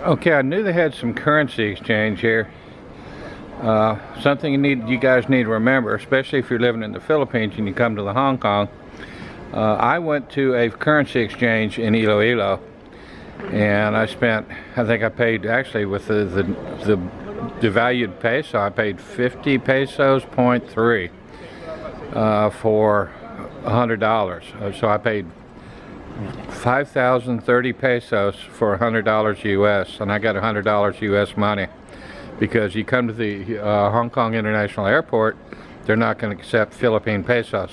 Okay, I knew they had some currency exchange here. Something you guys need to remember, especially if you're living in the Philippines and you come to the Hong Kong. I went to a currency exchange in Iloilo, and I think I paid actually with the devalued peso. I paid 50 pesos point 3 for $100. So I paid 5,030 pesos for $100 US, and I got $100 US money, because you come to the Hong Kong International Airport, they're not going to accept Philippine pesos.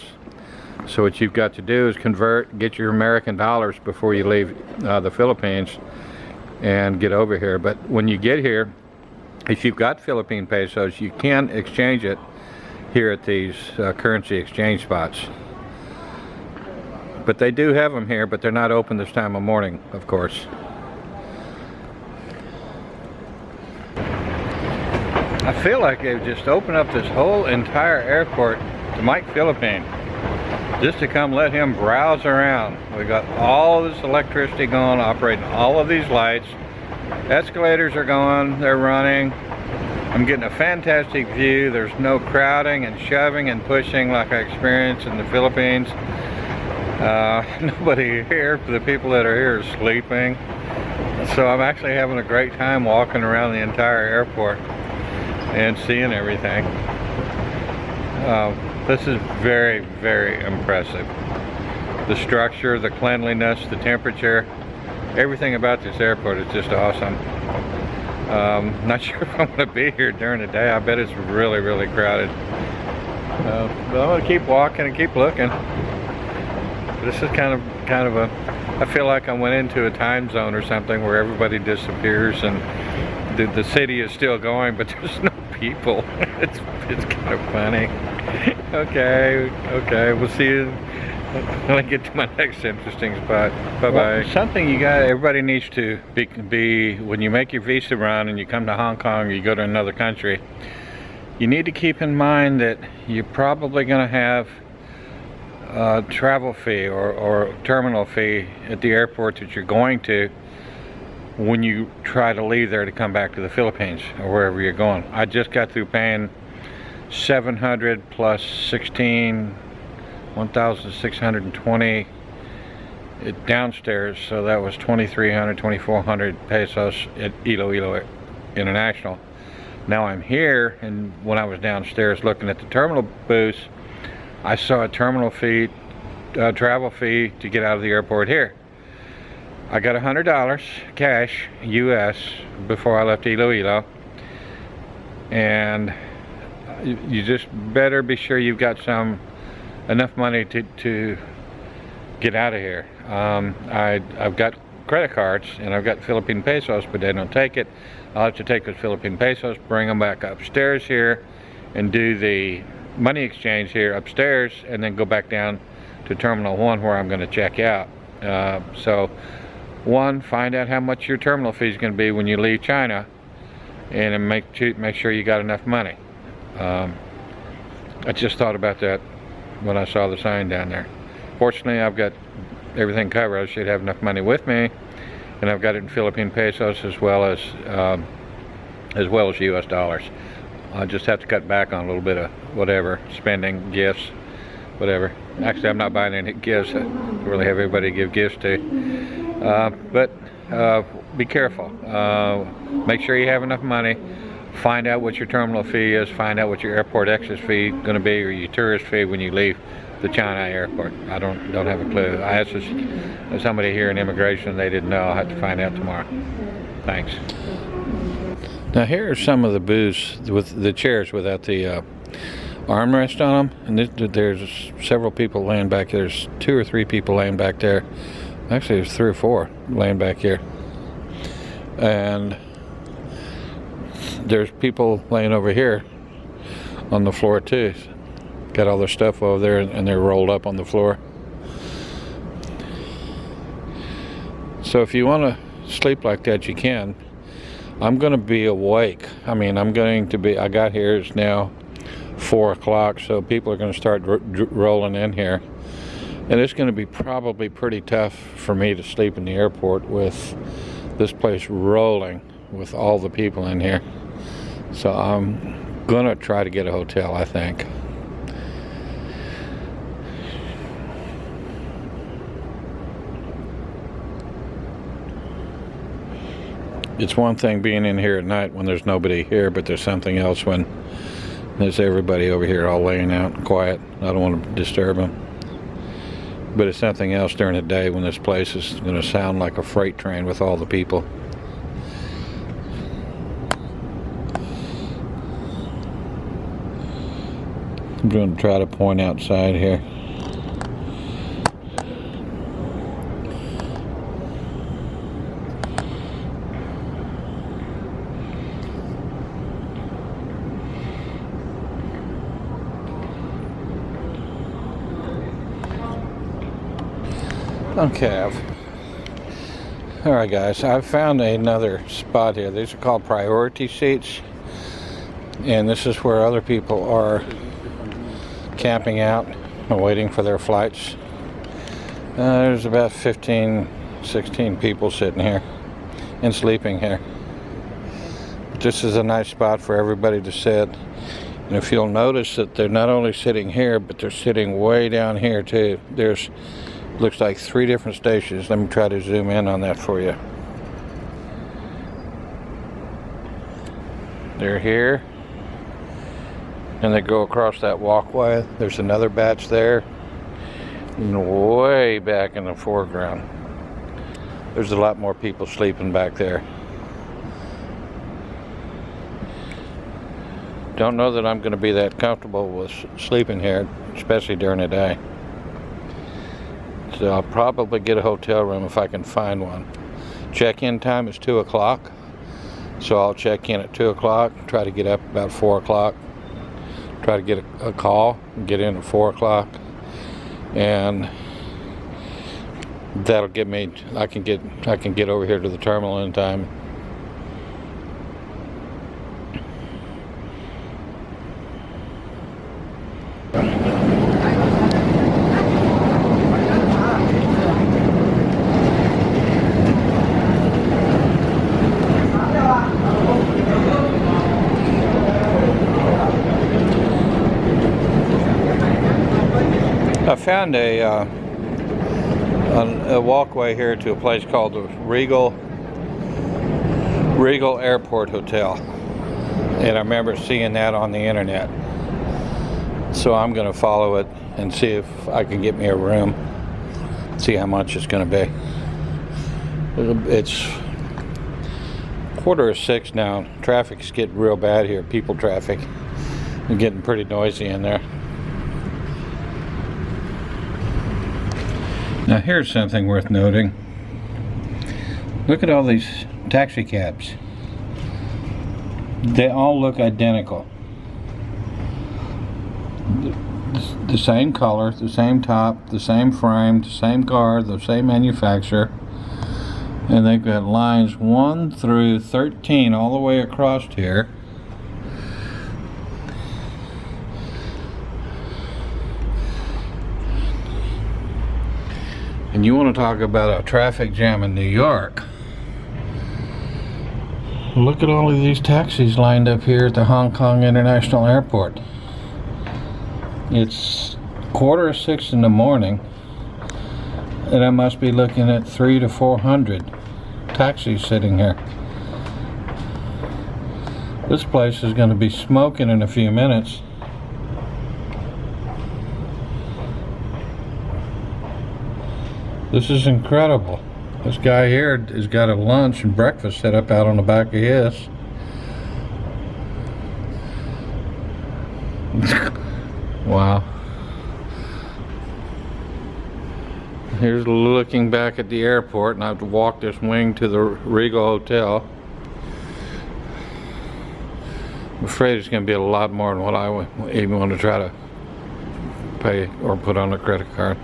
So what you've got to do is get your American dollars before you leave the Philippines and get over here. But when you get here, if you've got Philippine pesos, you can exchange it here at these currency exchange spots. But they do have them here, but they're not open this time of morning, of course. I feel like they've just opened up this whole entire airport to Mike Philippine, just to come let him browse around. We got all this electricity going, operating all of these lights. Escalators are going, they're running. I'm getting a fantastic view. There's no crowding and shoving and pushing like I experienced in the Philippines. Nobody here. The people that are here are sleeping. So I'm actually having a great time walking around the entire airport and seeing everything. This is very, very impressive. The structure, the cleanliness, the temperature, everything about this airport is just awesome. Not sure if I'm going to be here during the day. I bet it's really, really crowded. But I'm going to keep walking and keep looking. This is kind of a, I feel like I went into a time zone or something where everybody disappears and the city is still going, but there's no people. It's kind of funny. Okay, we'll see you when I get to my next interesting spot. Bye-bye. Well, something everybody needs to be when you make your visa run and you come to Hong Kong or you go to another country, you need to keep in mind that you're probably going to have a travel fee or terminal fee at the airport that you're going to when you try to leave there to come back to the Philippines or wherever you're going. I just got through paying 700 plus 16, 1,620 downstairs, so that was 2,300, 2,400 pesos at Iloilo International. Now I'm here, and when I was downstairs looking at the terminal booths, I saw a terminal fee, travel fee to get out of the airport here. I got $100 cash US before I left Iloilo, and you just better be sure you've got enough money to get out of here. I've got credit cards and I've got Philippine pesos, but they don't take it. I'll have to take those Philippine pesos, bring them back upstairs here, and do the money exchange here upstairs, and then go back down to Terminal 1 where I'm going to check out. So, one, find out how much your terminal fee is going to be when you leave China, and make sure you got enough money. I just thought about that when I saw the sign down there. Fortunately, I've got everything covered. I should have enough money with me, and I've got it in Philippine pesos as well as US dollars. I just have to cut back on a little bit of whatever, spending, gifts, whatever. Actually, I'm not buying any gifts. I don't really have everybody to give gifts to. But be careful. Make sure you have enough money. Find out what your terminal fee is. Find out what your airport exit fee is going to be, or your tourist fee when you leave the China airport. I don't have a clue. I asked somebody here in immigration. They didn't know. I'll have to find out tomorrow. Thanks. Now here are some of the booths with the chairs without the armrest on them, and there's several people laying back there. There's 2 or 3 people laying back there. Actually, there's 3 or 4 laying back here, and there's people laying over here on the floor too. Got all their stuff over there, and they're rolled up on the floor. So if you want to sleep like that, you can. I'm going to be awake. I got here, it's now 4 o'clock, so people are going to start rolling in here. And it's going to be probably pretty tough for me to sleep in the airport with this place rolling with all the people in here. So I'm gonna try to get a hotel, I think. It's one thing being in here at night when there's nobody here, but there's something else when there's everybody over here all laying out quiet. I don't want to disturb them. But it's something else during the day when this place is going to sound like a freight train with all the people. I'm going to try to point outside here. Okay, alright guys, I've found another spot here. These are called priority seats, and this is where other people are camping out and waiting for their flights. There's about 15, 16 people sitting here and sleeping here. But this is a nice spot for everybody to sit. And if you'll notice that they're not only sitting here, but they're sitting way down here too. There's looks like 3 different stations. Let me try to zoom in on that for you. They're here, and they go across that walkway. There's another batch there, and way back in the foreground there's a lot more people sleeping back there. Don't know that I'm going to be that comfortable with sleeping here, especially during the day. So I'll probably get a hotel room if I can find one. Check-in time is 2 o'clock. So I'll check in at 2 o'clock, try to get up about 4 o'clock. Try to get a call and get in at 4 o'clock. And that'll get me, I can get over here to the terminal in time. I found a walkway here to a place called the Regal Airport Hotel, and I remember seeing that on the internet. So I'm going to follow it and see if I can get me a room, see how much it's going to be. It's 5:45 now. Traffic's getting real bad here, people traffic. It's getting pretty noisy in there. Now here's something worth noting. Look at all these taxi cabs. They all look identical. The same color, the same top, the same frame, the same car, the same manufacturer. And they've got lines 1 through 13 all the way across here. And you want to talk about a traffic jam in New York. Look at all of these taxis lined up here at the Hong Kong International Airport. It's 5:45 in the morning, and I must be looking at 300 to 400 taxis sitting here. This place is going to be smoking in a few minutes. This is incredible. This guy here has got a lunch and breakfast set up out on the back of his. Wow. Here's looking back at the airport, and I have to walk this wing to the Regal Hotel. I'm afraid it's going to be a lot more than what I would even want to try to pay or put on a credit card.